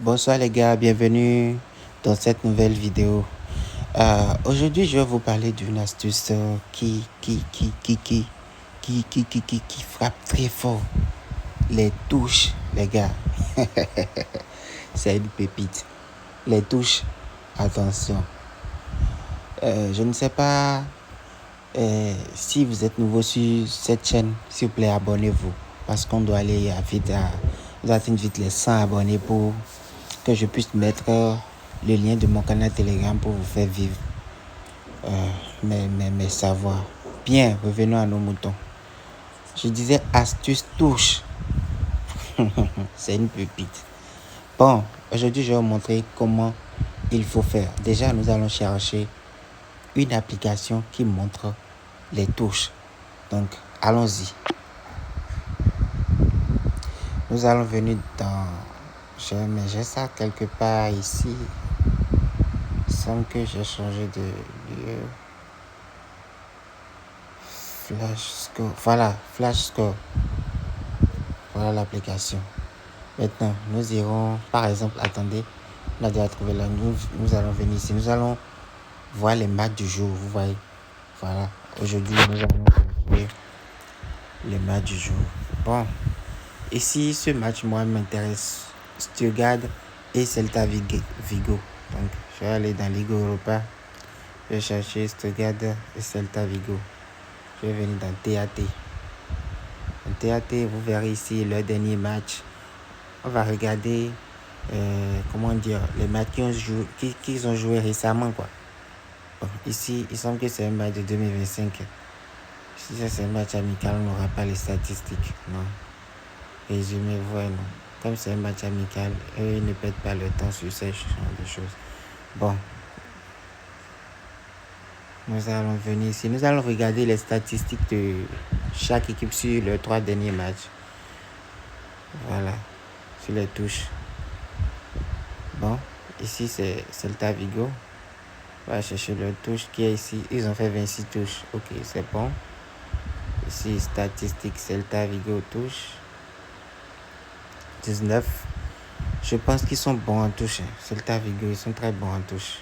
Bonsoir les gars, bienvenue dans cette nouvelle vidéo. Aujourd'hui, je vais vous parler d'une astuce qui frappe très fort. Les touches, les gars. C'est une pépite. Les touches, attention. Je ne sais pas si vous êtes nouveau sur cette chaîne, s'il vous plaît, abonnez-vous. Parce qu'on doit aller atteindre vite les 100 abonnés pour que je puisse mettre le lien de mon canal Telegram pour vous faire vivre mes savoirs. Bien, revenons à nos moutons. Je disais astuce touche. C'est une pépite. Bon, aujourd'hui, je vais vous montrer comment il faut faire. Déjà, nous allons chercher une application qui montre les touches. Donc, allons-y. Nous allons venir dans... J'ai ça quelque part ici. Il semble que j'ai changé de lieu. Flashscore. Voilà, Flashscore. Voilà l'application. Maintenant, nous irons, par exemple, attendez, on a déjà trouvé là. Nous allons venir ici. Nous allons voir les matchs du jour. Vous voyez. Voilà. Aujourd'hui, nous allons voir les matchs du jour. Bon. Ici, ce match, moi, m'intéresse. Stuttgart et Celta Vigo. Donc, je vais aller dans Ligue Europa. Je vais chercher Stuttgart et Celta Vigo. Je vais venir dans TAT. Dans TAT, vous verrez ici le dernier match. On va regarder, comment dire, les matchs qu'ils ont joué récemment, quoi. Bon, ici, il semble que c'est un match de 2025. Si ça c'est un match amical, on n'aura pas les statistiques. Non. Résumé, voilà, non. Comme c'est un match amical, eux, ils ne perdent pas le temps sur ce genre de choses. Bon. Nous allons venir ici. Nous allons regarder les statistiques de chaque équipe sur les 3 derniers matchs. Voilà. Sur les touches. Bon. Ici, c'est Celta Vigo. On va chercher le touche qui est ici. Ils ont fait 26 touches. Ok, c'est bon. Ici, statistique Celta Vigo touche. 19. Je pense qu'ils sont bons en touche. Celta Vigo, ils sont très bons en touche.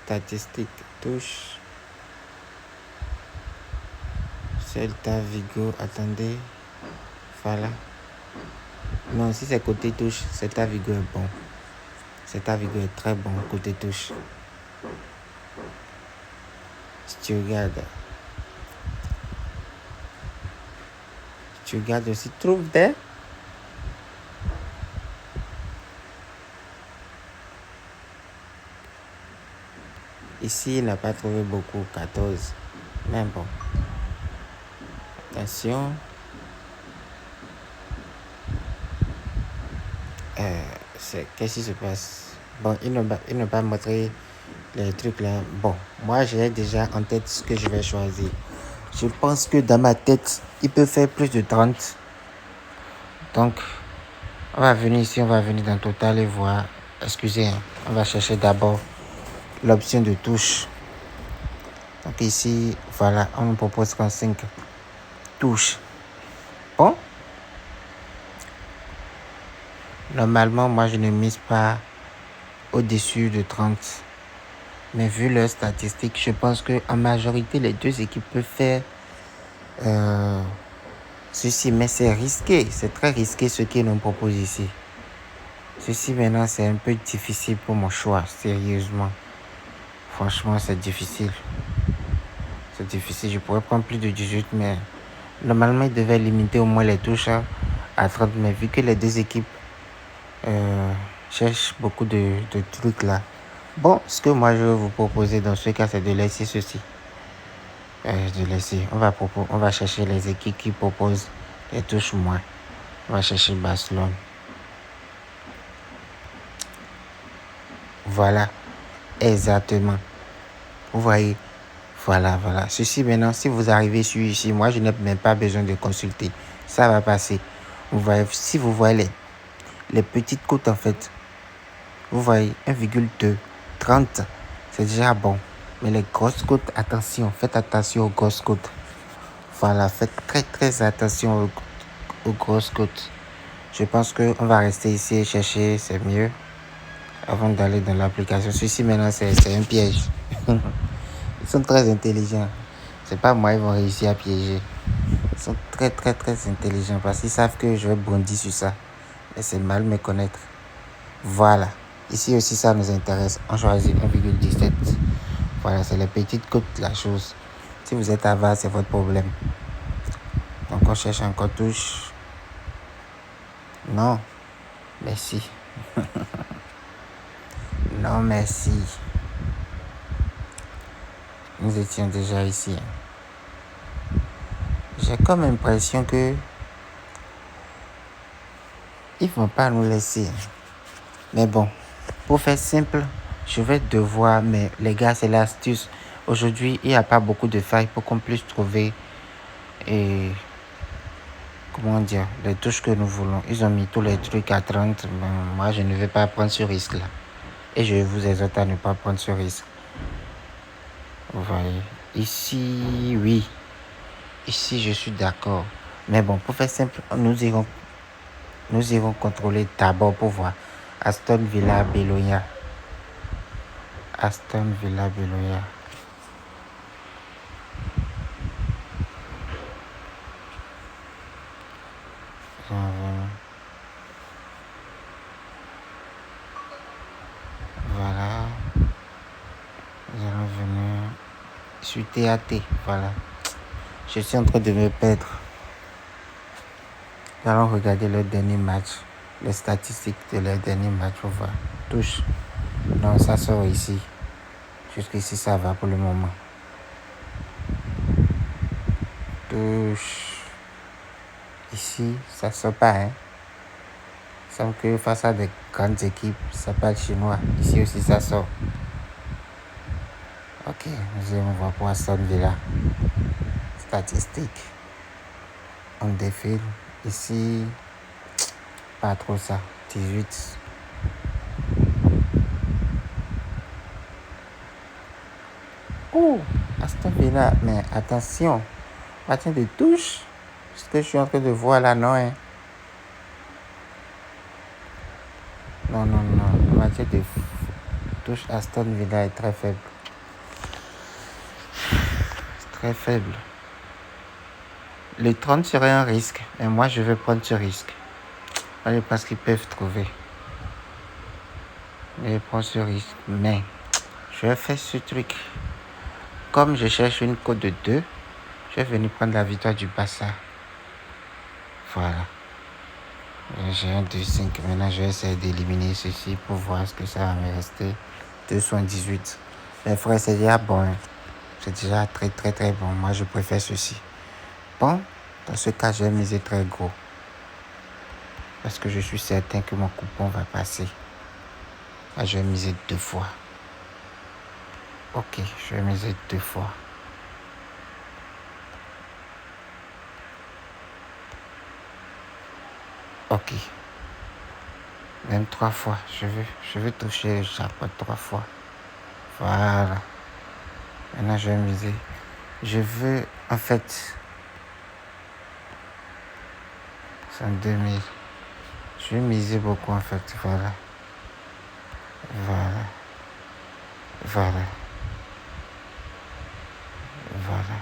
Statistique touche. Celta Vigo, attendez. Voilà. Non, si c'est côté touche, Celta Vigo est bon. Celta Vigo est très bon côté touche. Stuttgart aussi trouve des. Ici, il n'a pas trouvé beaucoup, 14. Mais bon. Attention. Qu'est-ce qui se passe? Bon, il ne pas montré les trucs là. Bon, moi, j'ai déjà en tête ce que je vais choisir. Je pense que dans ma tête, il peut faire plus de 30. Donc, on va venir ici, on va venir dans Total et voir. Excusez, on va chercher d'abord l'option de touche. Donc ici, voilà, on me propose 35 touches. Bon. Normalement, moi, je ne mise pas au-dessus de 30. Mais vu leurs statistiques, je pense qu'en majorité, les deux équipes peuvent faire ceci. Mais c'est risqué. C'est très risqué ce qu'ils nous proposent ici. Ceci, maintenant, c'est un peu difficile pour mon choix. Sérieusement. Franchement, c'est difficile. C'est difficile. Je pourrais prendre plus de 18, mais normalement, ils devaient limiter au moins les touches à 30. Mais vu que les deux équipes cherchent beaucoup de trucs là. Bon, ce que moi je vais vous proposer dans ce cas, c'est de laisser ceci. On va chercher les équipes qui proposent les touches moins. On va chercher Barcelone. Voilà, exactement. Vous voyez, voilà. Ceci maintenant, si vous arrivez sur ici, moi je n'ai même pas besoin de consulter. Ça va passer. Vous voyez, si vous voyez les petites côtes en fait, vous voyez 1,2, 30, c'est déjà bon. Mais les grosses côtes, attention, faites attention aux grosses côtes. Voilà, faites très attention aux grosses côtes. Je pense qu'on va rester ici et chercher, c'est mieux, avant d'aller dans l'application. Celui-ci, maintenant, c'est un piège. Ils sont très intelligents. C'est pas moi, ils vont réussir à piéger. Ils sont très, très, très intelligents parce qu'ils savent que je vais bondir sur ça. Et c'est mal me connaître. Voilà. Ici aussi, ça nous intéresse. On choisit 1,17. Voilà, c'est les petites côtes de la chose. Si vous êtes avare, c'est votre problème. Donc, on cherche encore touche. Non. Merci. Non, merci. Nous étions déjà ici. J'ai comme l'impression que ils vont pas nous laisser. Mais bon, pour faire simple, je vais devoir, mais les gars, c'est l'astuce. Aujourd'hui, il n'y a pas beaucoup de failles pour qu'on puisse trouver et comment dire, les touches que nous voulons. Ils ont mis tous les trucs à 30. Mais moi, je ne vais pas prendre ce risque-là. Et je vous exhorte à ne pas prendre ce risque. Vous voyez. Ici, oui. Ici, je suis d'accord. Mais bon, pour faire simple, nous irons contrôler d'abord pour voir. Aston Villa Beloya. Aston Villa Beloya. Voilà. Nous allons venir sur TAT. Voilà. Je suis en train de me perdre. Nous allons regarder le dernier match. Les statistiques de leur dernier match. On va. Touche. Non, ça sort ici. Jusqu'ici, ça va pour le moment. Touche. Ici, ça sort pas. Hein. Il semble que face à des grandes équipes, ça parle chinois. Ici aussi, ça sort. Ok, nous allons voir pour Aston Villa. Statistiques. On défile. Ici, pas trop ça. 18. Oh, Aston Villa, mais attention. Matin de touche. Ce que je suis en train de voir là, non, hein. Non, non, non. Le match de touche Aston Villa est très faible. Très faible. Le 30 serait un risque. Et moi, je vais prendre ce risque. Je pense qu'ils peuvent trouver. Je prends ce risque. Mais, je vais faire ce truc. Comme je cherche une cote de 2, je vais venir prendre la victoire du Barça. Voilà. J'ai un 2-5. Maintenant, je vais essayer d'éliminer ceci pour voir ce que ça va me rester. 2,78. Mais frère, c'est déjà bon. Hein. C'est déjà très, très, très bon. Moi, je préfère ceci. Bon, dans ce cas, je vais miser très gros. Parce que je suis certain que mon coupon va passer. Là, je vais miser 2 fois. Ok, je vais miser 2 fois. Ok. Même 3 fois. Je veux toucher le jackpot 3 fois. Voilà. Maintenant, je vais miser. Je veux, en fait, 2000. Je vais miser beaucoup, en fait. Voilà. Voilà. Voilà. Voilà.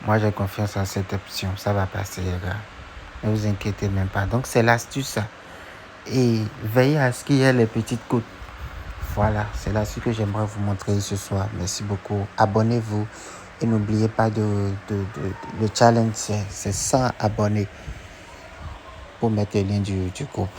Moi, j'ai confiance en cette option. Ça va passer, les gars. Ne vous inquiétez même pas. Donc, c'est l'astuce. Et veillez à ce qu'il y ait les petites côtes. Voilà, c'est l'astuce que j'aimerais vous montrer ce soir. Merci beaucoup. Abonnez-vous. Et n'oubliez pas le challenge, c'est 100 abonnés pour mettre le lien du groupe.